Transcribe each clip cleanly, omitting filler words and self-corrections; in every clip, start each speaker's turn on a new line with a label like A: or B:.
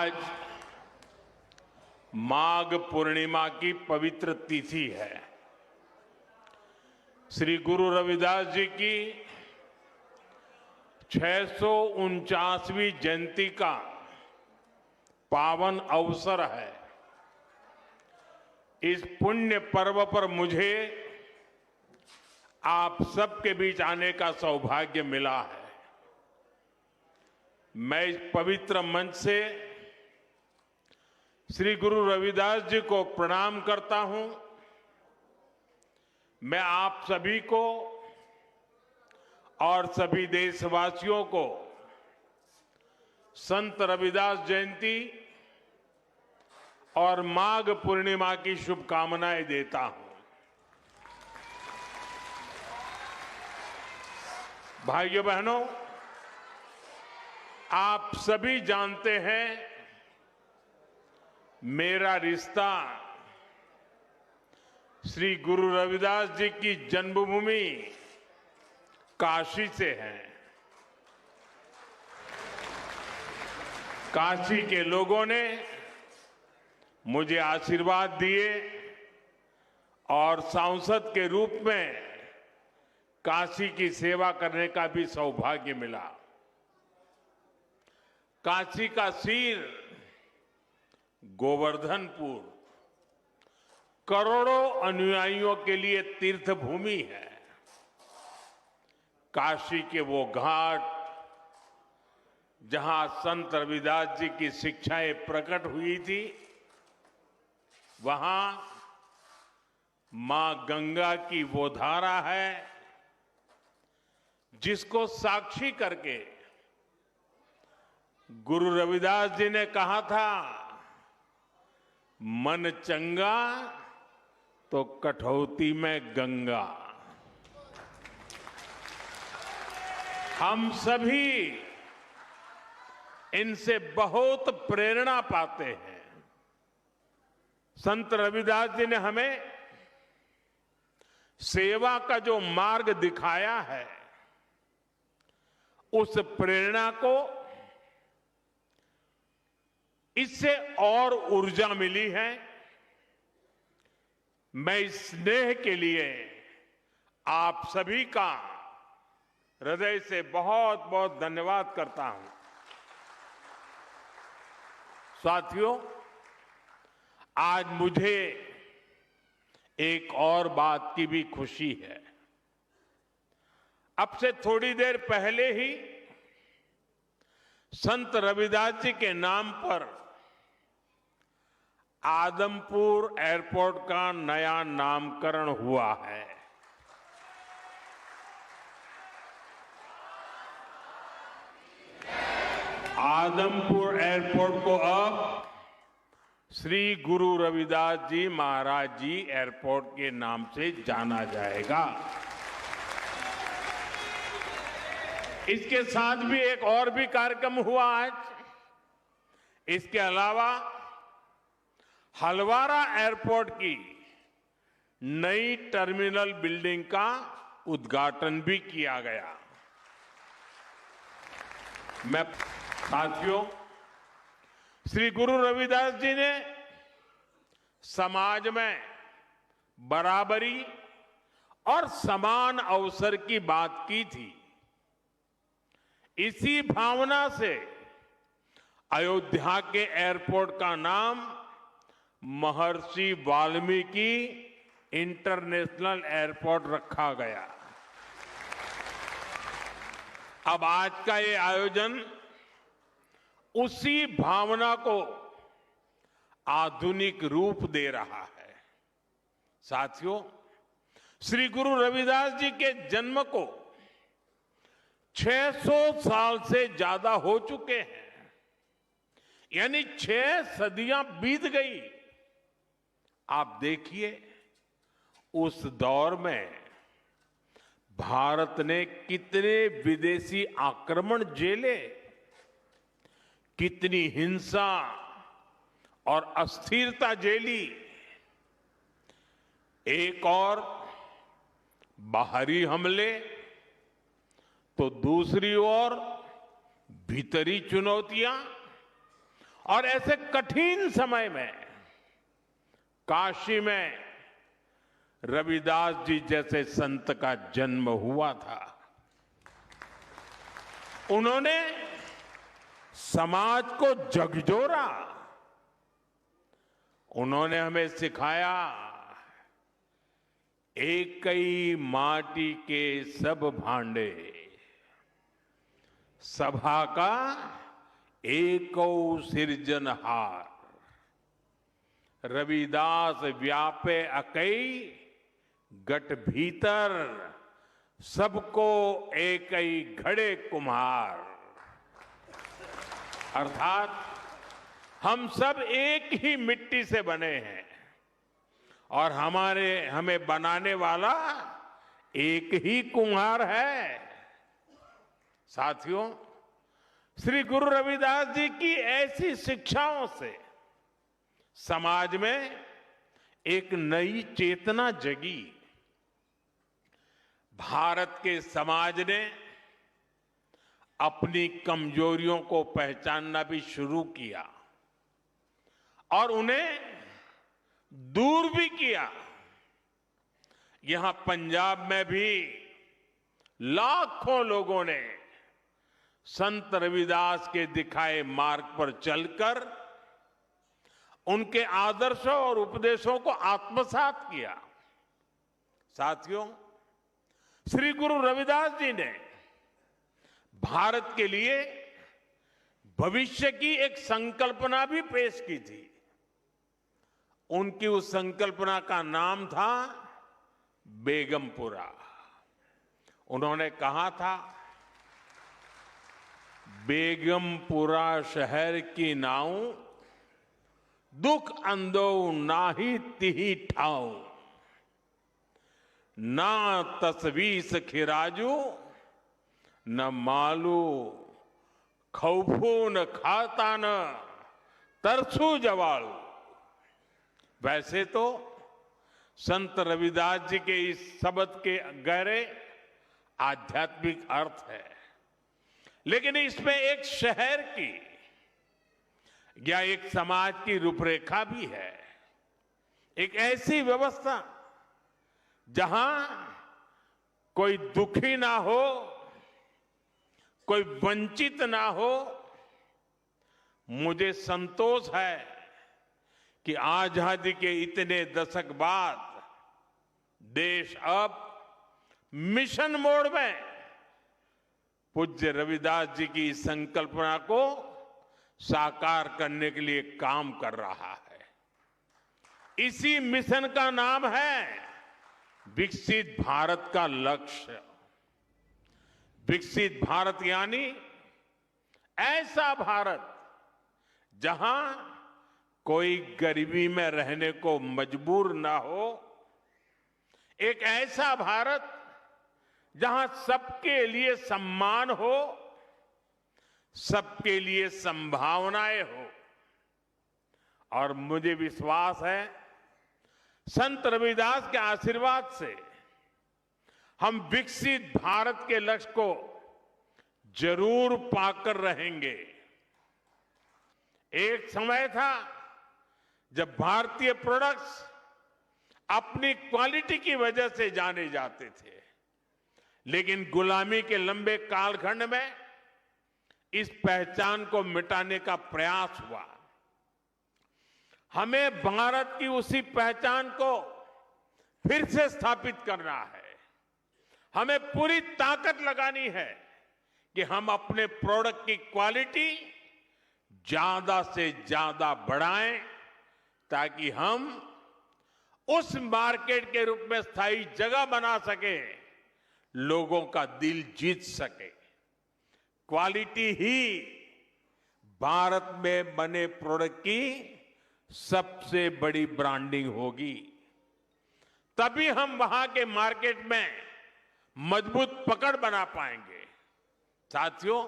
A: आज माघ पूर्णिमा की पवित्र तिथि है। श्री गुरु रविदास जी की 649वीं जयंती का पावन अवसर है। इस पुण्य पर्व पर मुझे आप सबके बीच आने का सौभाग्य मिला है। मैं इस पवित्र मंच से श्री गुरु रविदास जी को प्रणाम करता हूं। मैं आप सभी को और सभी देशवासियों को संत रविदास जयंती और माघ पूर्णिमा की शुभकामनाएं देता हूं। भाइयों बहनों, आप सभी जानते हैं मेरा रिश्ता श्री गुरु रविदास जी की जन्मभूमि काशी से है। काशी के लोगों ने मुझे आशीर्वाद दिए और सांसद के रूप में काशी की सेवा करने का भी सौभाग्य मिला। काशी का सिर गोवर्धनपुर करोड़ों अनुयायियों के लिए तीर्थ भूमि है। काशी के वो घाट जहां संत रविदास जी की शिक्षाएं प्रकट हुई थी, वहां मां गंगा की वो धारा है जिसको साक्षी करके गुरु रविदास जी ने कहा था, मन चंगा तो कठौती में गंगा। हम सभी इनसे बहुत प्रेरणा पाते हैं। संत रविदास जी ने हमें सेवा का जो मार्ग दिखाया है, उस प्रेरणा को इससे और ऊर्जा मिली है। मैं इस स्नेह के लिए आप सभी का हृदय से बहुत बहुत धन्यवाद करता हूं। साथियों, आज मुझे एक और बात की भी खुशी है। अब से थोड़ी देर पहले ही संत रविदास जी के नाम पर आदमपुर एयरपोर्ट का नया नामकरण हुआ है। आदमपुर एयरपोर्ट को अब श्री गुरु रविदास जी महाराज जी एयरपोर्ट के नाम से जाना जाएगा। इसके साथ भी एक और भी कार्यक्रम हुआ आज। इसके अलावा हलवारा एयरपोर्ट की नई टर्मिनल बिल्डिंग का उद्घाटन भी किया गया। मैं साथियों, श्री गुरु रविदास जी ने समाज में बराबरी और समान अवसर की बात की थी। इसी भावना से अयोध्या के एयरपोर्ट का नाम महर्षि वाल्मीकि इंटरनेशनल एयरपोर्ट रखा गया। अब आज का ये आयोजन उसी भावना को आधुनिक रूप दे रहा है। साथियों, श्री गुरु रविदास जी के जन्म को 600 साल से ज्यादा हो चुके हैं, यानी 6 सदियां बीत गई। आप देखिए, उस दौर में भारत ने कितने विदेशी आक्रमण झेले, कितनी हिंसा और अस्थिरता झेली। एक और बाहरी हमले तो दूसरी ओर भीतरी चुनौतियां और ऐसे कठिन समय में काशी में रविदास जी जैसे संत का जन्म हुआ था। उन्होंने समाज को झकझोरा। उन्होंने हमें सिखाया, एक ही माटी के सब भांडे, सभा का एको सिरजनहार। रविदास व्यापे अकई गट भीतर, सबको एक ही घड़े कुम्हार। अर्थात हम सब एक ही मिट्टी से बने हैं और हमें बनाने वाला एक ही कुम्हार है। साथियों, श्री गुरु रविदास जी की ऐसी शिक्षाओं से समाज में एक नई चेतना जगी। भारत के समाज ने अपनी कमजोरियों को पहचानना भी शुरू किया और उन्हें दूर भी किया। यहां पंजाब में भी लाखों लोगों ने संत रविदास के दिखाए मार्ग पर चलकर उनके आदर्शों और उपदेशों को आत्मसात किया। साथियों, श्री गुरु रविदास जी ने भारत के लिए भविष्य की एक संकल्पना भी पेश की थी। उनकी उस संकल्पना का नाम था बेगमपुरा। उन्होंने कहा था, बेगमपुरा शहर की नाऊ, दुख अंदो नाही तिही ठाऊ, ना तस्वीस खिराजू, न मालू खौफू न खाता न तरसू जवालू। वैसे तो संत रविदास जी के इस शब्द के गहरे आध्यात्मिक अर्थ है, लेकिन इसमें एक शहर की या एक समाज की रूपरेखा भी है। एक ऐसी व्यवस्था जहां कोई दुखी ना हो, कोई वंचित ना हो। मुझे संतोष है कि आजादी के इतने दशक बाद देश अब मिशन मोड में पूज्य रविदास जी की संकल्पना को साकार करने के लिए काम कर रहा है। इसी मिशन का नाम है विकसित भारत का लक्ष्य। विकसित भारत यानी ऐसा भारत जहां कोई गरीबी में रहने को मजबूर ना हो, एक ऐसा भारत जहां सबके लिए सम्मान हो, सबके लिए संभावनाएं हो। और मुझे विश्वास है, संत रविदास के आशीर्वाद से हम विकसित भारत के लक्ष्य को जरूर पाकर रहेंगे। एक समय था जब भारतीय प्रोडक्ट्स अपनी क्वालिटी की वजह से जाने जाते थे, लेकिन गुलामी के लंबे कालखंड में इस पहचान को मिटाने का प्रयास हुआ। हमें भारत की उसी पहचान को फिर से स्थापित करना है। हमें पूरी ताकत लगानी है कि हम अपने प्रोडक्ट की क्वालिटी ज्यादा से ज्यादा बढ़ाएं, ताकि हम उस मार्केट के रूप में स्थायी जगह बना सके, लोगों का दिल जीत सके। क्वालिटी ही भारत में बने प्रोडक्ट की सबसे बड़ी ब्रांडिंग होगी। तभी हम वहां के मार्केट में मजबूत पकड़ बना पाएंगे। साथियों,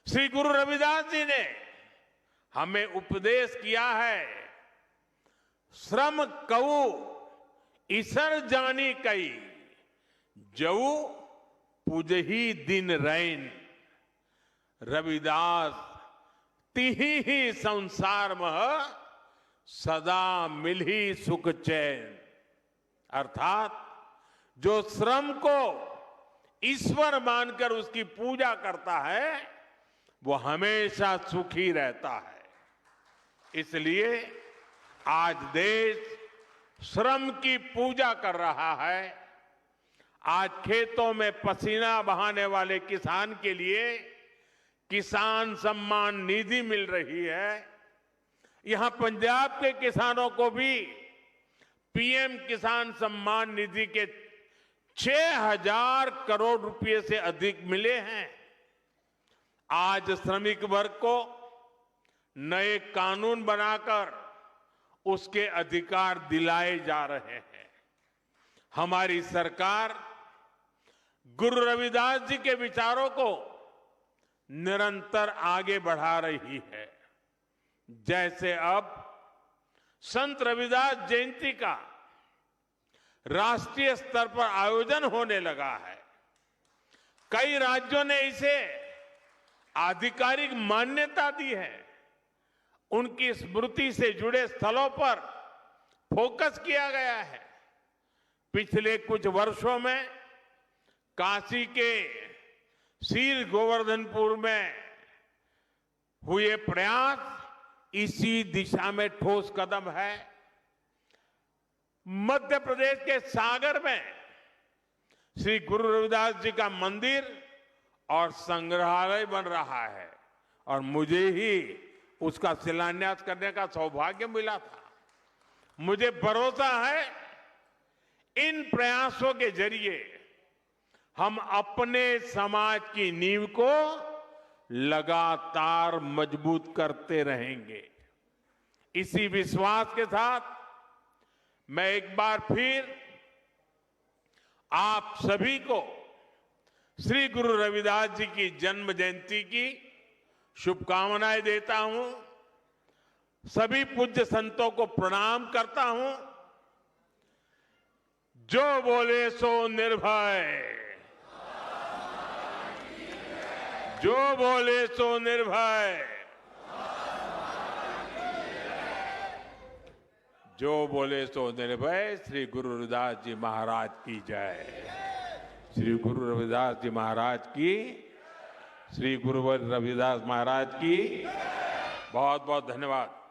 A: श्री गुरु रविदास जी ने हमें उपदेश किया है, श्रम कऊ ईसर जानी कई, जऊ पूजही दिन रैन। रविदास तिहि ही संसार मह सदा मिली सुख चैन। अर्थात जो श्रम को ईश्वर मानकर उसकी पूजा करता है वो हमेशा सुखी रहता है। इसलिए आज देश श्रम की पूजा कर रहा है। आज खेतों में पसीना बहाने वाले किसान के लिए किसान सम्मान निधि मिल रही है। यहां पंजाब के किसानों को भी पीएम किसान सम्मान निधि के 6,000 करोड़ रुपए से अधिक मिले हैं। आज श्रमिक वर्ग को नए कानून बनाकर उसके अधिकार दिलाए जा रहे हैं। हमारी सरकार गुरु रविदास जी के विचारों को निरंतर आगे बढ़ा रही है। जैसे अब संत रविदास जयंती का राष्ट्रीय स्तर पर आयोजन होने लगा है। कई राज्यों ने इसे आधिकारिक मान्यता दी है। उनकी स्मृति से जुड़े स्थलों पर फोकस किया गया है। पिछले कुछ वर्षों में काशी के सीर गोवर्धनपुर में हुए प्रयास इसी दिशा में ठोस कदम है। मध्य प्रदेश के सागर में श्री गुरु रविदास जी का मंदिर और संग्रहालय बन रहा है और मुझे ही उसका शिलान्यास करने का सौभाग्य मिला था। मुझे भरोसा है इन प्रयासों के जरिए हम अपने समाज की नींव को लगातार मजबूत करते रहेंगे। इसी विश्वास के साथ मैं एक बार फिर आप सभी को श्री गुरु रविदास जी की जन्म जयंती की शुभकामनाएं देता हूं। सभी पूज्य संतों को प्रणाम करता हूं। जो बोले सो निर्भय, जो बोले सो निर्भय, जो बोले सो निर्भय। श्री गुरु रविदास जी महाराज की जय। श्री गुरु रविदास जी महाराज की, श्री गुरु रविदास महाराज की बहुत बहुत धन्यवाद।